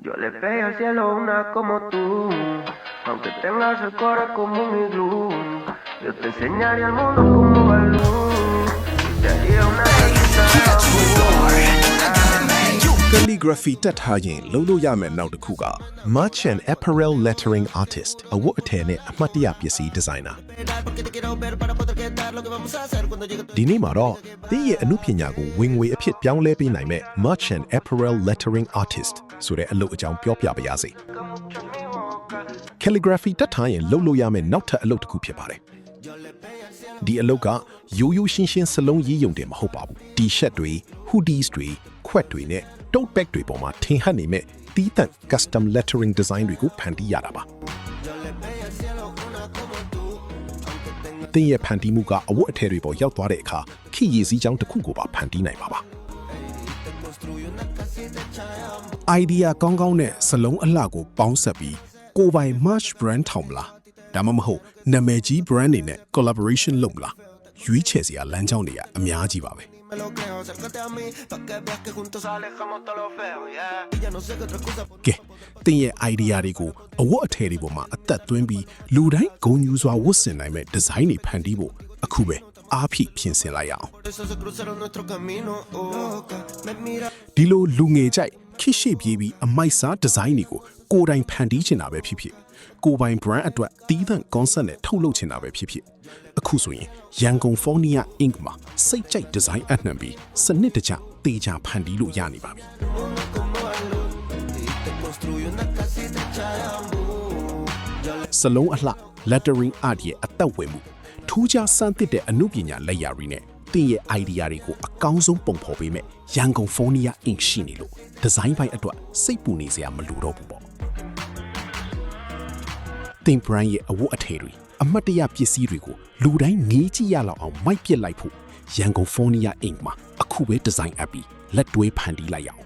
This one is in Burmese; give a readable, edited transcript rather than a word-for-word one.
Yo le pedí al cielo una como tú, aunque tengas el corazón como un iglú. Yo te enseñaría al mundo como balú, te haría una casita de Calligraphy တက်ထားရင်လုပ်လို့ရမယ်နောက်တစ်ခုက Merchant Apparel Lettering Artist အဝတ်အထည်နဲ့အမှတ်တရပစ္စည်းဒီဇိုင်နာဒီနေ့မှာတော့ဒီရဲ့အမှုပညာကိုဝင်ငွေအဖြစ်ပြောင်းလဲပေးနိုင်မဲ့ Merchant Apparel Lettering Artist ဆိုတဲ့အလုပ်အကြောင်းပြောပြပါရစေ Calligraphy တက်ထားရင်လုပ်လို့ရမယ်နောက်ထပ်အလုပ်တစ်ခုဖြစ်ပါတယ်ဒီအလုပ်ကရိုးရိုးရှင်းရှင်းစလုံးရေးယုံတယ်မဟုတ်ပါဘူး T-shirt တွေ hoodies တွေခွက်တွေနဲ့ tote bag တွေပေါ်မှာထင်ဟပ်နေမဲ့တီးသန့် custom lettering design တွေကိုဖန်တီးရတာပါတင်ရဲ့ဖန်တီးမှုကအဝတ်အထည်တွေပေါ်ရောက်သွားတဲ့အခါခေတ်ရည်စည်းကြောင်းတစ်ခုကိုပါဖန်တီးနိုင်ပါပါ idea ကောင်းကောင်းနဲ့စလုံးအလှကိုပေါင်းဆက်ပြီးကိုယ်ပိုင် merch brand ထောင်မလားဒါမှမဟုတ်နာမည်ကြီး brand တွေနဲ့ collaboration လုပ်မလားရွေးချယ်စရာလမ်းကြောင်းတွေကအများကြီးပါပဲကဲတင်ရဲ့ idea တွေကိုအဝတ်အထည်တွေပေါ်မှာအသက်သွင်းပြီးလူတိုင်းဂုဏ်ယူစွာဝတ်ဆင်နိုင်မဲ့ design တွေဖန်တီးဖို့အခုပဲအားဖြည့်ပြင်ဆင်လိုက်ရအောင်ဒီလိုလူငယ်ကြိုက်ခိရှိပြေးပြီးအမိုက်စား design တွေကိုကိုယ်တိုင်ဖန်တီးချင်တာပဲဖြစ်ဖြစ်ကိုယ်ပိုင် brand အတွက်တီးသန့် concept နဲ့ထုတ်လုပ်ချင်တာပဲဖြစ်ဖြစ်အခုဆိုရင်ရန်ကုန် Fornia Ink မှာစိတ်ကြိုက် design အနှံပြီးစနစ်တကျတေချာဖန်တီးလို့ရနေပါပြီစလုံးအလှ lettering art ရဲ့အသက်ဝင်မှုထူးခြားစမ်းသစ်တဲ့အမှုပညာလက်ရာတွေနဲ့တင်ရဲ့ idea တွေကိုအကောင်းဆုံးပုံဖော်ပေးမဲ့ရန်ကုန် Fornia Ink ရှိနေလို့ design ဘိုင်းအတွက်စိတ်ပူနေစရာမလိုတော့ဘူးပေါ့တင် brand ရဲ့အဝတ်အထည်တွေအမှတ်တရပစ္စည်းတွေကိုလူတိုင်းငေးကြည့်ရလောက်အောင်မိုက်ပစ်လိုက်ဖို့ရန်ကုန် Fornia Ink မှာအခုပဲ design အပ်ပြီးလက်တွဲဖန်တီးလိုက်ရအောင်